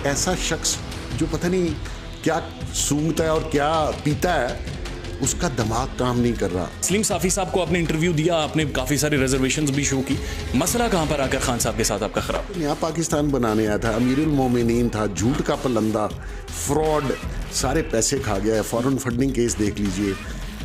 ऐसा शख्स जो पता नहीं क्या सूंघता है और क्या पीता है, उसका दिमाग काम नहीं कर रहा। सलीम साफी साहब को आपने इंटरव्यू दिया, आपने काफ़ी सारी रिजर्वेशंस भी शो की, मसला कहाँ पर आकर खान साहब के साथ आपका खराब? नया पाकिस्तान बनाने आया था, अमीरुल मोमिनीन था, झूठ का पलंदा, फ्रॉड, सारे पैसे खा गया है। फॉरेन फंडिंग केस देख लीजिए,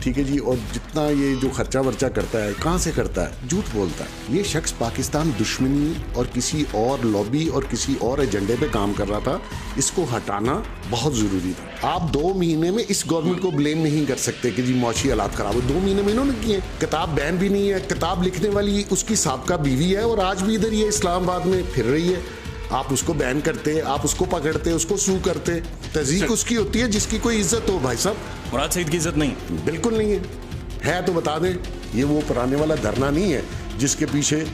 ठीक है जी। और जितना ये जो खर्चा वर्चा करता है, कहाँ से करता है? झूठ बोलता है। ये शख्स पाकिस्तान दुश्मनी और किसी और लॉबी और किसी और एजेंडे पे काम कर रहा था। इसको हटाना बहुत ज़रूरी था। आप 2 महीने में इस गवर्नमेंट को ब्लेम नहीं कर सकते कि जी मौशी हालात ख़राब हो। 2 महीने में इन्होंने किए। किताब बैन भी नहीं है, किताब लिखने वाली उसकी साबका बीवी है और आज भी इधर ये इस्लामाबाद में फिर रही है। आप उसको बैन करते, आप उसको पकड़ते, उसको सू करते। तज़ीक उसकी होती है जिसकी कोई इज्जत हो। भाई साहब, मुराद सईद की इज्जत नहीं? बिल्कुल नहीं है तो बता दें। ये वो पुराने वाला धरना नहीं है जिसके पीछे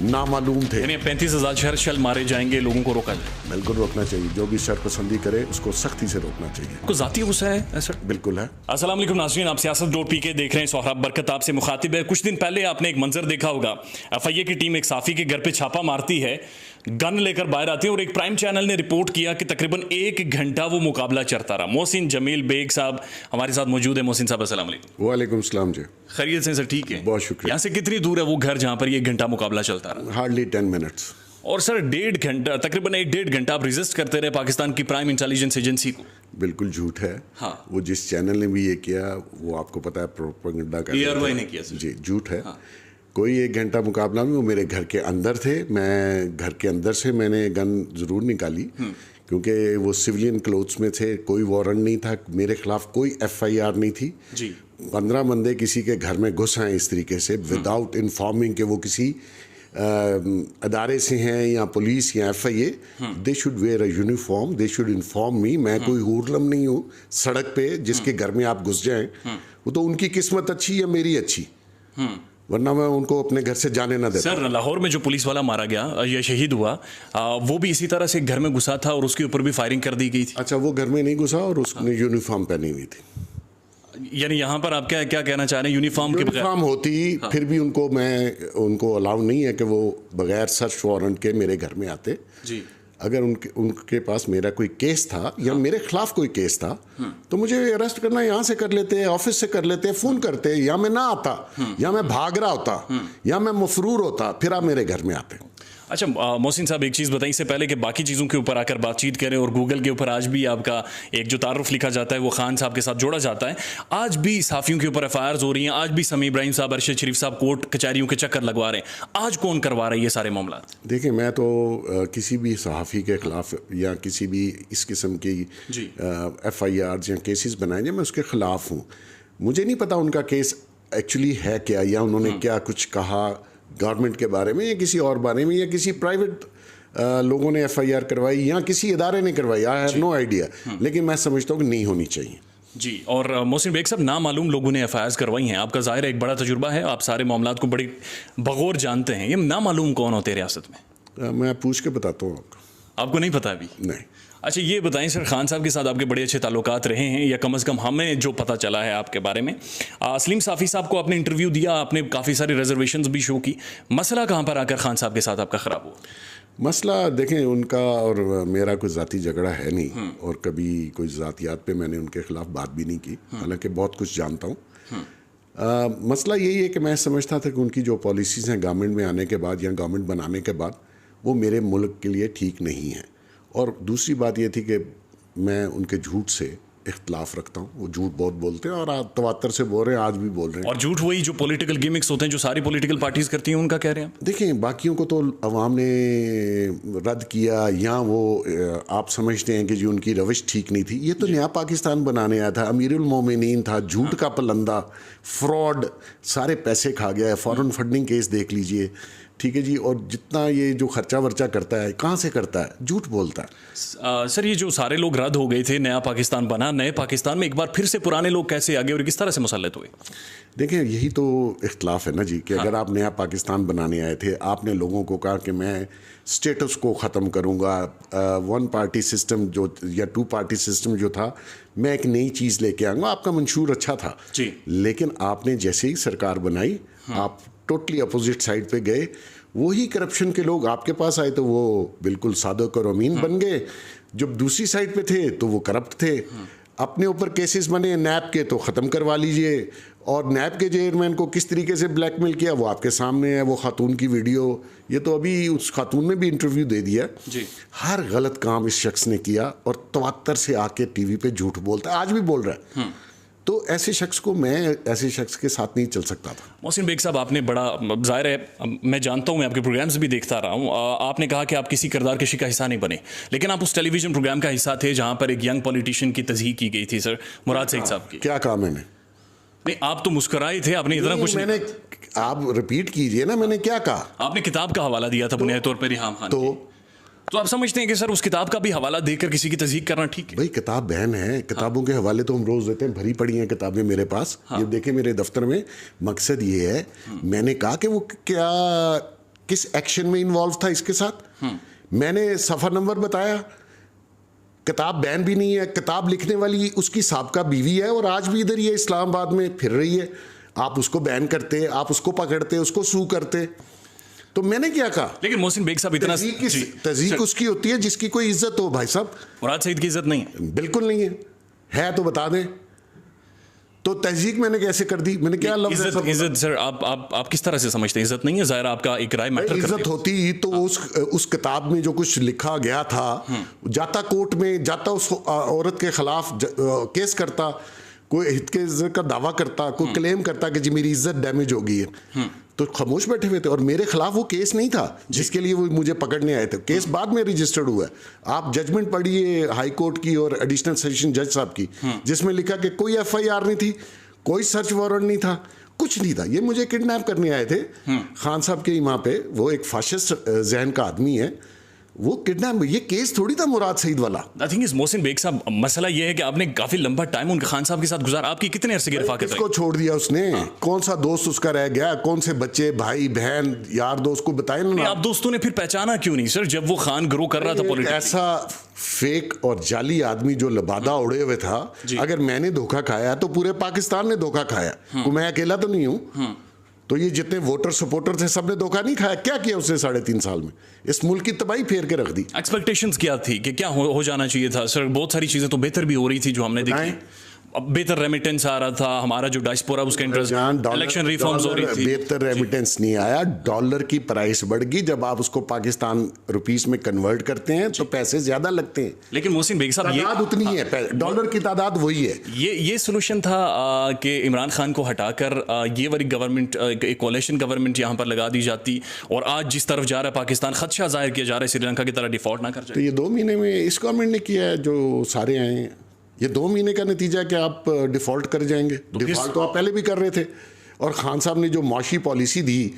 नामालूम थे। यानी 35,000 शल मारे जाएंगे, लोगों को रोका जाए? बिल्कुल रोकना चाहिए। जो भी शरपसंदी करे उसको सख्ती से रोकना चाहिए। आपको जाती गुस्सा है ऐसा? बिल्कुल है। अस्सलाम वालेकुम नाज़रीन, आप सियासत डॉट पी के देख रहे हैं। सोहराब बरकत आपसे मुखातिब है। कुछ दिन पहले आपने एक मंजर देखा होगा, FIA की टीम एक साफ़ी के घर पे छापा मारती है, गन लेकर बाहर आती है और एक प्राइम चैनल ने रिपोर्ट किया कि तकरीबन 1 घंटा वो मुकाबला चलता रहा। मोहसिन जमील बेग साहब हमारे साथ मौजूद है। मोहसिन साहब अस्सलाम वालेकुम। वालेकुम सलाम जी। खैरियत से सर? ठीक है, बहुत शुक्रिया। यहाँ से कितनी दूर है वो घर जहाँ पर ये 1 घंटा मुकाबला चलता रहा? Hardly 10 minutes. और सर 1.5 घंटा, तकरीबन 1.5 घंटा आप रेजिस्ट करते रहे पाकिस्तान की प्राइम इंटेलिजेंस एजेंसी को? बिल्कुल झूठ है। हाँ। वो जिस चैनल ने भी ये किया वो आपको पता है प्रोपेगेंडा का ARY ने किया जी, झूठ है। हाँ। कोई 1 घंटा मुकाबला में वो मेरे घर के अंदर थे। मैं घर के अंदर से मैंने गन ज़रूर निकाली क्योंकि वो सिविलियन क्लोथ्स में थे, कोई वारंट नहीं था, मेरे खिलाफ कोई FIR नहीं थी जी। 15 बंदे किसी के घर में घुस आए इस तरीके से विदाउट इन्फॉर्मिंग कि वो किसी अदारे से हैं या पुलिस या FIA। They should wear a uniform, they should inform me. मैं कोई हुरलम नहीं हूँ सड़क पे जिसके घर में आप घुस जाएं। वो तो उनकी किस्मत अच्छी या मेरी अच्छी, वरना मैं उनको अपने घर से जाने ना देता। सर लाहौर में जो पुलिस वाला मारा गया या शहीद हुआ, वो भी इसी तरह से घर में घुसा था और उसके ऊपर भी फायरिंग कर दी गई थी? अच्छा, वो घर में नहीं घुसा और उसने यूनिफॉर्म पहनी हुई थी। यानी यहाँ पर आप क्या क्या कहना चाह रहे हैं? यूनिफॉर्म के बगैर? यूनिफॉर्म होती फिर भी उनको अलाउ नहीं है कि वो बगैर सर्च वारंट के मेरे घर में आते जी। अगर उनके पास मेरा कोई केस था या मेरे खिलाफ कोई केस था तो मुझे अरेस्ट करना यहाँ से कर लेते, ऑफिस से कर लेते, फ़ोन करते, या मैं ना आता, या मैं भाग रहा होता, या मैं मफरूर होता, फिर आप मेरे घर में आते। अच्छा मोहसिन साहब, एक चीज़ बताइए इससे पहले कि बाकी चीज़ों के ऊपर आकर बातचीत करें, और गूगल के ऊपर आज भी आपका एक जो तारुफ लिखा जाता है वो खान साहब के साथ जोड़ा जाता है। आज भी साफ़ियों के ऊपर FIRs हो रही हैं, आज भी समी इब्राहिम साहब, अरशद शरीफ साहब कोर्ट कचहरियों के चक्कर लगवा रहे हैं। आज कौन करवा रहा है ये सारे मामला? देखिए, मैं तो किसी भी सहाफ़ी के ख़िलाफ़ या किसी भी इस किस्म की FIRs या केसेस बनाए जाए, मैं उसके ख़िलाफ़ हूँ। मुझे नहीं पता उनका केस एक्चुअली है क्या, या उन्होंने क्या कुछ कहा गवर्नमेंट के बारे में या किसी और बारे में, या किसी प्राइवेट लोगों ने FIR करवाई या किसी इदारे ने करवाई। आई हैव नो आइडिया, लेकिन मैं समझता हूँ कि नहीं होनी चाहिए जी। और मोहसिन बेग साहब, नामालूम लोगों ने FIRs करवाई हैं। आपका ज़ाहिर है एक बड़ा तजुर्बा है, आप सारे मामलात को बड़ी बगौर जानते हैं। ये नामालूम कौन होते हैं रियासत में? मैं पूछ के बताता हूँ आपको नहीं पता अभी? नहीं। अच्छा, ये बताएं सर, खान साहब के साथ आपके बड़े अच्छे ताल्लुकात रहे हैं, या कम से कम हमें जो पता चला है आपके बारे में। सलीम साफ़ी साहब को आपने इंटरव्यू दिया, आपने काफ़ी सारी रिजर्वेशंस भी शो की, मसला कहाँ पर आकर खान साहब के साथ आपका ख़राब हुआ? मसला देखें, उनका और मेरा कोई ज़ाती झगड़ा है नहीं, और कभी कोई ज़ातियात पे मैंने उनके ख़िलाफ़ बात भी नहीं की, हालांकि बहुत कुछ जानता हूँ। मसला यही है कि मैं समझता था कि उनकी जो पॉलिसीज़ हैं गवर्नमेंट में आने के बाद या गवर्नमेंट बनाने के बाद, वो मेरे मुल्क के लिए ठीक नहीं है। और दूसरी बात ये थी कि मैं उनके झूठ से इख्तलाफ रखता हूँ। वो झूठ बहुत बोलते हैं और आज तवातर से बोल रहे हैं, आज भी बोल रहे हैं। और झूठ वही जो पॉलिटिकल गिमिक्स होते हैं, जो सारी पॉलिटिकल पार्टीज करती हैं, उनका कह रहे हैं? देखें, बाकियों को तो अवाम ने रद्द किया, या वो आप समझते हैं कि जो उनकी रविश ठीक नहीं थी। ये तो नया पाकिस्तान बनाने आया था, अमीरुल मोमिनीन था, झूठ का पलंदा, फ्रॉड, सारे पैसे खा गया है। फॉरेन फंडिंग केस देख लीजिए, ठीक है जी। और जितना ये जो खर्चा वर्चा करता है, कहाँ से करता है? झूठ बोलता है। सर, ये जो सारे लोग रद्द हो गए थे, नया पाकिस्तान बना, नए पाकिस्तान में एक बार फिर से पुराने लोग कैसे आगे और किस तरह से मुसल्लत हुए? देखिए, यही तो इख्तलाफ है ना जी, कि अगर आप नया पाकिस्तान बनाने आए थे, आपने लोगों को कहा कि मैं स्टेटस को ख़त्म करूँगा, 1 पार्टी सिस्टम जो या 2 पार्टी सिस्टम जो था, मैं एक नई चीज़ लेके आऊँगा। आपका मंशूर अच्छा था जी, लेकिन आपने जैसे ही सरकार बनाई, आप टोटली अपोजिट साइड पे गए। वही करप्शन के लोग आपके पास आए तो वो बिल्कुल सादक और अमीन बन गए। जब दूसरी साइड पे थे तो वो करप्ट थे। अपने ऊपर केसेस बने नैब के तो ख़त्म करवा लीजिए, और नैब के चेयरमैन को किस तरीके से ब्लैकमेल किया वो आपके सामने है। वो खातून की वीडियो, ये तो अभी उस खातून ने भी इंटरव्यू दे दिया जी। हर गलत काम इस शख्स ने किया और 73 से आके टीवी पे झूठ बोलता है, आज भी बोल रहा है। तो ऐसे शख्स को, मैं ऐसे शख्स के साथ नहीं चल सकता था। मोहसिन बेग साहब, आपने बड़ा, जाहिर है मैं जानता हूं, मैं आपके प्रोग्राम्स भी देखता रहा हूं, आपने कहा कि आप किसी किरदार कशी का हिस्सा नहीं बने, लेकिन आप उस टेलीविजन प्रोग्राम का हिस्सा थे जहां पर एक यंग पॉलिटिशियन की तस्दीक की गई थी सर, मुराद सईद साहब की। क्या कहा मैंने? नहीं, आप तो मुस्कुराए थे, आपने इतना कुछ मैंने, आप रिपीट कीजिए ना, मैंने क्या कहा? आपने किताब का हवाला दिया था बुनियादी तौर पर रिहाम खान तो आप समझते हैं कि सर उस किताब का भी हवाला देकर किसी की तस्दीक करना ठीक है? भाई किताब बहन है, किताबों के हवाले तो हम रोज देते हैं, भरी पड़ी हैं किताबें मेरे पास। ये देखें मेरे दफ्तर में। मकसद ये है, मैंने कहा कि वो क्या किस एक्शन में इन्वॉल्व था इसके साथ, मैंने सफ़ा नंबर बताया। किताब बैन भी नहीं है, किताब लिखने वाली उसकी साबका बीवी है और आज भी इधर ये इस्लामाबाद में फिर रही है। आप उसको बैन करते, आप उसको पकड़ते, उसको सू करते, तो मैंने क्या कहा? लेकिन मोहसिन बेग साहब, इतना तज़ीक उसकी होती है जिसकी कोई इज्जत हो। भाई साहब, मुराद सईद की इज्जत नहीं है? बिल्कुल नहीं है तो बता दें। तो तहजीक मैंने कैसे कर दी? मैंने क्या लफ्ज़? इज्जत सर, आप किस तरह से समझते हैं? इज्जत नहीं है, ज़ाहिर आपका एक राय मैटर करती है। इज्जत होती तो उस किताब में जो कुछ लिखा गया था, जाता कोर्ट में, जाता उस औरत के खिलाफ केस करता, कोई हित के इज्जत का दावा करता, कोई क्लेम करता कि जी मेरी इज्जत डैमेज हो गई है, तो खामोश बैठे हुए थे। और मेरे खिलाफ वो केस नहीं था जिसके लिए वो मुझे पकड़ने आए थे। केस बाद में रजिस्टर्ड हुआ है। आप जजमेंट पढ़िए हाई कोर्ट की और एडिशनल सेशन जज साहब की, जिसमें लिखा कि कोई FIR नहीं थी, कोई सर्च वारंट नहीं था, कुछ नहीं था। ये मुझे किडनैप करने आए थे खान साहब के वहाँ पे। वो एक फाशिस्ट जहन का आदमी है, वो किडनैप, ये केस थोड़ी था मुराद सईद वाला। आई थिंक इस मोहसिन बेग साहब, मसला ये है कि आपने काफी लंबा टाइम उनके खान साहब के साथ गुजारा। आपकी कितने अरसे की रफाकत रही? किसको छोड़ दिया उसने? कौन सा दोस्त उसका रह गया? कौन से बच्चे, भाई बहन, यार दोस्त को बताए ना। आप दोस्तों ने फिर पहचाना क्यों नहीं सर, जब वो खान ग्रो कर रहा था पॉलिटिक्स? ऐसा फेक और जाली आदमी जो लबादा उड़े हुए था, अगर मैंने धोखा खाया तो पूरे पाकिस्तान ने धोखा खाया, मैं अकेला तो नहीं हूं। तो ये जितने वोटर सपोर्टर थे सबने धोखा नहीं खाया। क्या किया उसने 3.5 साल में? इस मुल्क की तबाही फेर के रख दी। एक्सपेक्टेशंस क्या थी कि क्या हो जाना चाहिए था सर? बहुत सारी चीजें तो बेहतर भी हो रही थी जो हमने देखी। बेहतर रेमिटेंस आ रहा था, हमारा जो डायस्पोरा उसका इंटरेस्ट, इलेक्शन रिफॉर्म्स हो रही थी। बेहतर रेमिटेंस नहीं आया, डॉलर की प्राइस बढ़ गई। जब आप उसको पाकिस्तान रुपीस में कन्वर्ट करते हैं तो पैसे ज्यादा लगते हैं। लेकिन मोहसिन बेग साहब, तादाद उतनी है, डॉलर की तादाद वही है। ये सोल्यूशन था कि इमरान खान को हटाकर ये वाली गवर्नमेंट, एक कोalition गवर्नमेंट यहाँ पर लगा दी जाती, और आज जिस तरफ जा रहा है पाकिस्तान, खदशा जाहिर किया जा रहा है श्रीलंका की तरह डिफॉल्ट ना कर जाए। तो ये 2 महीने में इस गवर्नमेंट ने किया है जो सारे आए। ये 2 महीने का नतीजा कि आप डिफॉल्ट कर जाएंगे। डिफॉल्ट तो आप पहले भी कर रहे थे। और खान साहब ने जो माशी पॉलिसी दी,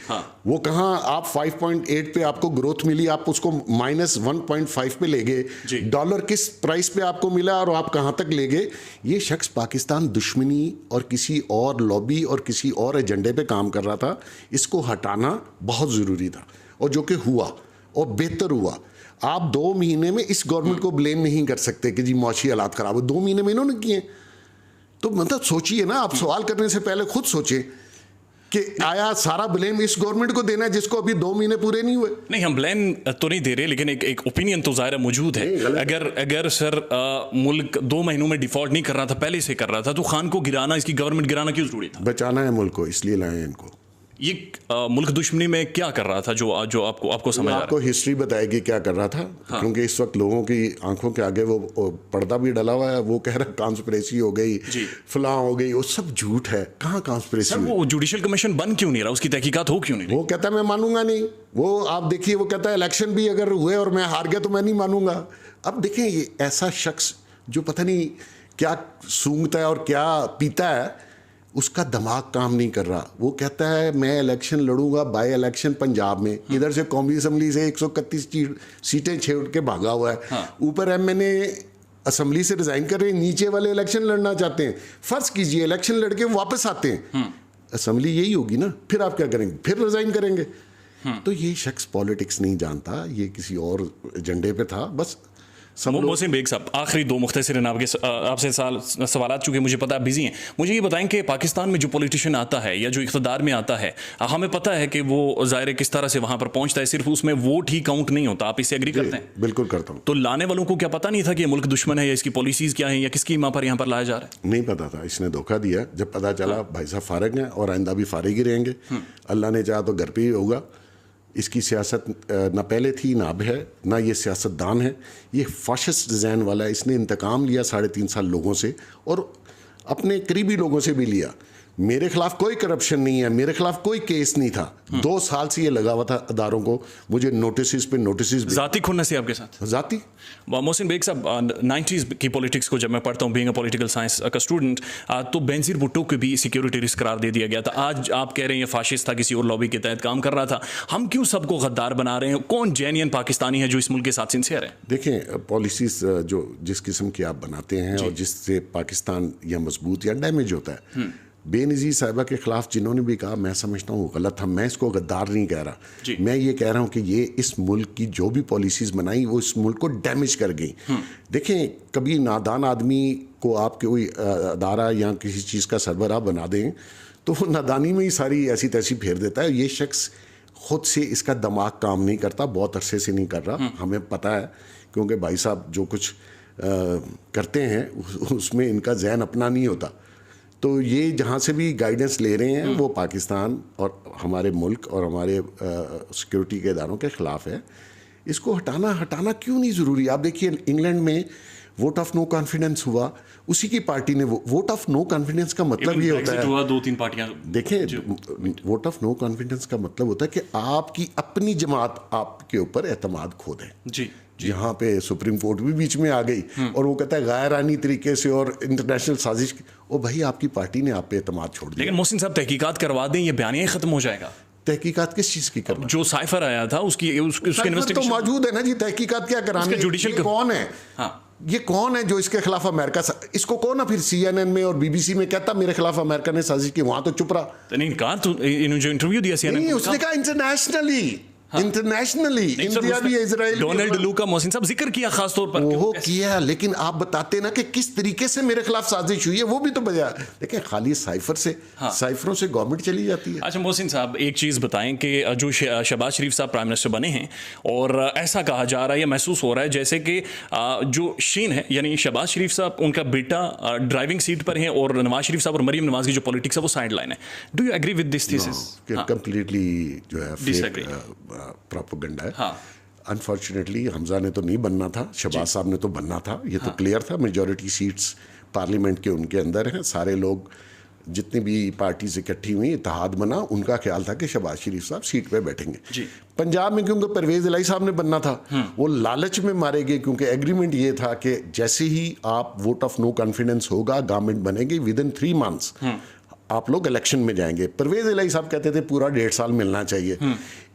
वो कहाँ, आप 5.8 पे आपको ग्रोथ मिली, आप उसको -1.5 पे ले गए। डॉलर किस प्राइस पे आपको मिला और आप कहाँ तक ले गए? ये शख्स पाकिस्तान दुश्मनी और किसी और लॉबी और किसी और एजेंडे पे काम कर रहा था। इसको हटाना बहुत ज़रूरी था, और जो कि हुआ और बेहतर हुआ। आप 2 महीने में इस गवर्नमेंट को ब्लेम नहीं कर सकते कि जी मौशी हालात खराब हो। 2 महीने में इन्होंने किए। तो मतलब सोचिए ना, आप सवाल करने से पहले खुद सोचें कि आया सारा ब्लेम इस गवर्नमेंट को देना है जिसको अभी 2 महीने पूरे नहीं हुए? नहीं, हम ब्लेम तो नहीं दे रहे, लेकिन एक ओपिनियन तो ज़ाहिर मौजूद है। अगर सर मुल्क 2 महीनों में डिफॉल्ट नहीं कर रहा था, पहले से कर रहा था, तो खान को गिराना, इसकी गवर्नमेंट गिराना क्यों जरूरी था? बचाना है मुल्क को, इसलिए लाए इनको। ये मुल्क दुश्मनी में क्या कर रहा था जो आपको समझ आ रहा है? आपको हिस्ट्री बताएगी क्या कर रहा था। क्योंकि इस वक्त लोगों की आंखों के आगे वो पर्दा भी डला हुआ है। वो कह रहा है कॉन्स्पिरेसी हो गई, फलां हो गई, वो सब झूठ है। कहाँ कॉन्स्पिरेसी? वो जुडिशल कमीशन बन क्यों नहीं रहा? उसकी तहकीकात हो क्यों नहीं? वो कहता है मैं मानूंगा नहीं। वो आप देखिए, वो कहता है इलेक्शन भी अगर हुए और मैं हार गया तो मैं नहीं मानूंगा। अब देखें, ये ऐसा शख्स जो पता नहीं क्या सूंघता है और क्या पीता है, उसका दिमाग काम नहीं कर रहा। वो कहता है मैं इलेक्शन लड़ूंगा, बाय इलेक्शन पंजाब में। इधर से कौमी असम्बली से 131 सीटें छेड़ के भागा हुआ है। ऊपर MNA असम्बली से रिजाइन कर रहे हैं, नीचे वाले इलेक्शन लड़ना चाहते हैं। फर्ज कीजिए इलेक्शन लड़के वापस आते हैं, असम्बली यही होगी ना, फिर आप क्या करेंगे? फिर रिजाइन करेंगे। तो ये शख्स पॉलिटिक्स नहीं जानता, ये किसी और एजेंडे पे था। बस मोहसिन बेग साहब, आखिरी दो मुख्तसरन आपसे सवाल चूँकि मुझे पता है बिजी हैं, मुझे ये बताएं कि पाकिस्तान में जो पॉलिटिशियन आता है या जो इक़्तिदार में आता है, हमें पता है कि वो ज़ाहिर किस तरह से वहाँ पर पहुँचता है, सिर्फ उसमें वोट ही काउंट नहीं होता। आप इससे एग्री करते हैं? बिल्कुल करता हूँ। तो लाने वालों को क्या पता नहीं था कि ये मुल्क दुश्मन है या इसकी पॉलिसीज़ क्या हैं या किसकी माँ पर यहाँ पर लाया जा रहा है? नहीं पता था, इसने धोखा दिया। जब पता चला भाई साहब फारिग हैं और आइंदा भी फारिग ही रहेंगे, अल्लाह ने चाहा तो घर पे ही होगा। इसकी सियासत ना पहले थी ना अब है, ना ये सियासतदान है, ये फाशिस्ट डिज़ाइन वाला है। इसने इंतकाम लिया 3.5 साल लोगों से और अपने करीबी लोगों से भी लिया। मेरे खिलाफ कोई करप्शन नहीं है, मेरे खिलाफ कोई केस नहीं था। 2 साल से ये लगा हुआ था अदारों को, मुझे नोटिस पे नोटिस। ज़ाती खुन्नस है आपके साथ? ज़ाती। मोहसिन बेग साहब, 90s की पॉलिटिक्स को जब मैं पढ़ता हूँ, बीइंग अ पॉलिटिकल साइंस का स्टूडेंट, तो बेनज़ीर भुट्टो को भी सिक्योरिटी रिस्क करार दे दिया गया था। आज आप कह रहे हैं ये फाशिस्ट था, किसी और लॉबी के तहत काम कर रहा था। हम क्यों सबको गद्दार बना रहे हैं? कौन जेन्युइन पाकिस्तानी है जो इस मुल्क के साथ सिंसियर है? देखें, पॉलिसीज़ जो जिस किस्म की आप बनाते हैं और जिससे पाकिस्तान या मजबूत या डैमेज होता है, बेनज़ीर साहिबा के खिलाफ जिन्होंने भी कहा, मैं समझता हूँ गलत था। मैं इसको गद्दार नहीं कह रहा, मैं ये कह रहा हूँ कि ये इस मुल्क की जो भी पॉलिसीज़ बनाई वो इस मुल्क को डैमेज कर गई। देखें, कभी नादान आदमी को आप कोई अदारा या किसी चीज़ का सरबराह बना दें तो वो नादानी में ही सारी ऐसी तैसी फेर देता है। ये शख्स खुद से इसका दिमाग काम नहीं करता, बहुत अरसे से नहीं कर रहा, हमें पता है, क्योंकि भाई साहब जो कुछ करते हैं उसमें इनका जहन अपना नहीं होता। तो ये जहाँ से भी गाइडेंस ले रहे हैं वो पाकिस्तान और हमारे मुल्क और हमारे सिक्योरिटी के इदारों के ख़िलाफ़ है। इसको हटाना क्यों नहीं ज़रूरी? आप देखिए, इंग्लैंड में वोट ऑफ नो कॉन्फिडेंस हुआ, उसी की पार्टी ने वोट ऑफ नो कॉन्फिडेंस का मतलब ये होता है, 2-3 पार्टियां देखें, वोट ऑफ नो कॉन्फिडेंस का मतलब होता है कि आपकी अपनी जमात आपके ऊपर एतमाद खो दे। जी, यहाँ पे सुप्रीम कोर्ट भी बीच में आ गई और वो कहता है गैरानी तरीके से और इंटरनेशनल साजिश। ओ भाई, आपकी पार्टी ने आप पे एतमाद छोड़ दिया। लेकिन मोहसिन साहब, तहकीकात करवा दें, ये बयानिया खत्म हो जाएगा। तहकीकात किस चीज़ की करना? जो साइफर आया था उसकी इन्वेस्टिगेशन तो मौजूद है ना जी। तहकीकात क्या करानी? जुडिशियल कौन है? हाँ, ये कौन है जो इसके खिलाफ अमेरिका, इसको कौन ना फिर CNN में और BBC में कहता मेरे खिलाफ अमेरिका ने साजिश की, वहां तो चुप रहा। नहीं कहा, तो इन्होंने जो इंटरव्यू दिया CNN नहीं, उसने कहा इंटरनेशनली, इंटरनेशनली इंडिया भी इजराइल, डोनाल्ड लू का मोहसिन साहब जिक्र किया खास तौर पर, वो किया, लेकिन आप बताते ना कि किस तरीके से मेरे खिलाफ साजिश हुई है, वो भी तो बजा। देखिए, खाली साइफर से, साइफरों से गवर्नमेंट चली जाती है। अच्छा मोहसिन साहब, एक चीज़ बताएं कि जो शहबाज शरीफ साहब प्राइम मिनिस्टर बने हैं और ऐसा कहा जा रहा है या महसूस हो रहा है जैसे कि जो शीन है यानी शहबाज शरीफ साहब, उनका बेटा ड्राइविंग सीट पर है और नवाज शरीफ साहब और मरीम नवाज की जो पॉलिटिक्स है वो साइड लाइन है। Do you agree with this thesis? Completely जो है प्रोपेगेंडा है। अनफॉर्चुनेटली हमजा ने तो नहीं बनना था, शहबाज साहब ने तो बनना था, ये तो क्लियर था। मेजॉरिटी सीट्स पार्लियामेंट के उनके अंदर हैं। सारे लोग जितनी भी पार्टीज इकट्ठी हुई, इत्तेहाद बना, उनका ख्याल था कि शहबाज शरीफ साहब सीट पे बैठेंगे। पंजाब में क्योंकि परवेज इलाही साहब ने बनना था, वो लालच में मारे गए, क्योंकि एग्रीमेंट ये था कि जैसे ही आप वोट ऑफ नो कॉन्फिडेंस होगा, गवर्नमेंट बनेगी, विद इन 3 मंथ्स आप लोग इलेक्शन में जाएंगे। परवेज इलाही साहब कहते थे पूरा 1.5 साल मिलना चाहिए।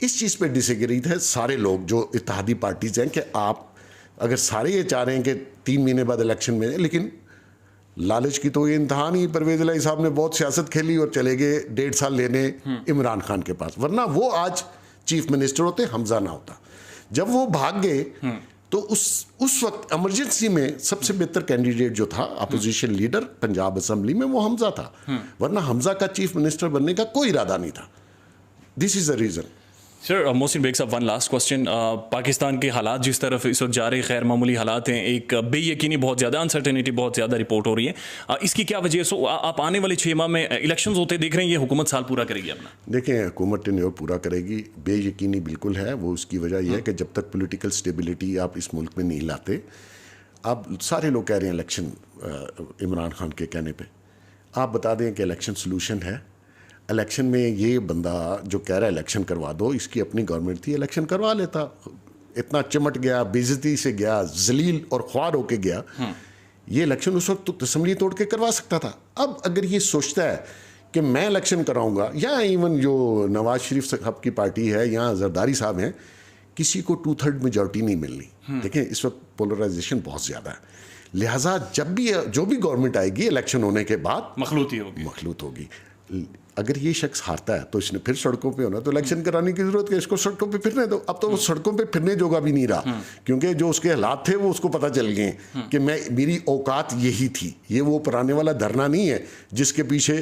इस चीज़ पे डिसएग्री थे सारे लोग जो इत्तेहादी पार्टीज हैं कि आप अगर सारे ये चाह रहे हैं कि 3 महीने बाद इलेक्शन में, लेकिन लालच की तो ये इंतहा नहीं। परवेज इलाही साहब ने बहुत सियासत खेली और चले गए 1.5 साल लेने इमरान खान के पास, वरना वो आज चीफ मिनिस्टर होते, हमजा ना होता। जब वो भाग गए तो उस वक्त इमरजेंसी में सबसे बेहतर कैंडिडेट जो था अपोजिशन लीडर पंजाब असेंबली में, वो हमजा था, वरना हमजा का चीफ मिनिस्टर बनने का कोई इरादा नहीं था। This is the reason. Sir, Mohsin Baig साहब, वन लास्ट क्वेश्चन। पाकिस्तान के हालात जिस तरफ इस वक्त जा रहे गैर मामूली हालात हैं, एक बेयकीनी बहुत ज़्यादा अनसर्टेनिटी बहुत ज़्यादा रिपोर्ट हो रही है, इसकी क्या वजह? सो आप आने वाले 6 माह में इलेक्शंस होते देख रहे हैं, ये हुकूमत साल पूरा करेगी अपना? देखें, हुकूमत टेन्योर पूरा करेगी, बेयकीनी बिल्कुल है। वो उसकी वजह यह है कि जब तक पॉलिटिकल स्टेबिलिटी आप इस मुल्क में नहीं लाते, आप सारे लोग कह रहे हैं इलेक्शन, इमरान खान के कहने पर आप बता दें कि इलेक्शन सोल्यूशन है। इलेक्शन में ये बंदा जो कह रहा है इलेक्शन करवा दो, इसकी अपनी गवर्नमेंट थी, इलेक्शन करवा लेता। इतना चिमट गया, बेइज्जती से गया, जलील और ख्वार होके गया। ये इलेक्शन उस वक्त तो तसम्बली तोड़ के करवा सकता था। अब अगर ये सोचता है कि मैं इलेक्शन कराऊंगा, या इवन जो नवाज शरीफ साहब की पार्टी है या जरदारी साहब हैं, किसी को 2/3 मेजॉरिटी नहीं मिलनी। देखें, इस वक्त पोलराइजेशन बहुत ज़्यादा है, लिहाजा जब भी जो भी गवर्नमेंट आएगी इलेक्शन होने के बाद मखलूत होगी। अगर ये शख्स हारता है तो इसने फिर सड़कों पे होना, तो इलेक्शन कराने की जरूरत है, इसको सड़कों पे फिरने दो। अब तो वो सड़कों पे फिरने जोगा भी नहीं रहा, क्योंकि जो उसके हालात थे वो उसको पता चल गए कि मेरी औकात यही थी। ये वो पुराने वाला धरना नहीं है जिसके पीछे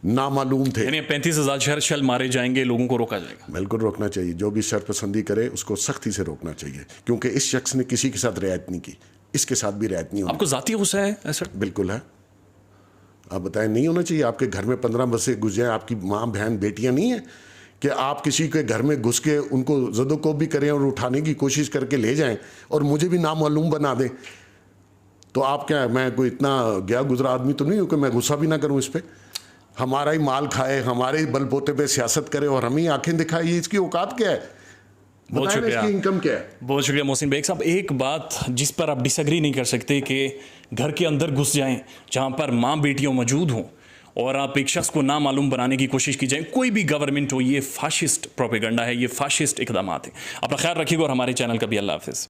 नामालूम थे। यानी 35,000 शहर शल मारे जाएंगे, लोगों को रोका जाएगा। बिल्कुल रोकना चाहिए, जो भी शरपसंदी करे उसको सख्ती से रोकना चाहिए, क्योंकि इस शख्स ने किसी के साथ रियायत नहीं की, इसके साथ भी रियायत नहीं होगी। आपको जाती गुस्सा है ऐसा? बिल्कुल है। आप बताएं, नहीं होना चाहिए? आपके घर में 15 बसें घुस जाएं, आपकी माँ बहन बेटियां नहीं है कि आप किसी के घर में घुस के उनको ज़दोको भी करें और उठाने की कोशिश करके ले जाएं और मुझे भी नामालूम बना दें? तो आप क्या, मैं कोई इतना गया गुजरा आदमी तो नहीं हूँ कि मैं गुस्सा भी ना करूँ इस पर? हमारा ही माल खाए, हमारे ही बलबोते पे सियासत करे और हम ही आंखें दिखाए, ये इसकी औकात क्या है? बहुत शुक्रिया। इसकी इनकम क्या है? बहुत शुक्रिया मोहसिन बेग साहब। एक बात जिस पर आप डिसएग्री नहीं कर सकते कि घर के अंदर घुस जाएं जहां पर माँ बेटियां मौजूद हों और आप एक शख्स को ना मालूम बनाने की कोशिश की जाए, कोई भी गवर्नमेंट हो, ये फाशिस्ट प्रोपेगेंडा है, ये फाशिस्ट इकदाम हैं। अपना ख्याल रखिएगा और हमारे चैनल का भी अल्लाह हाफिज़।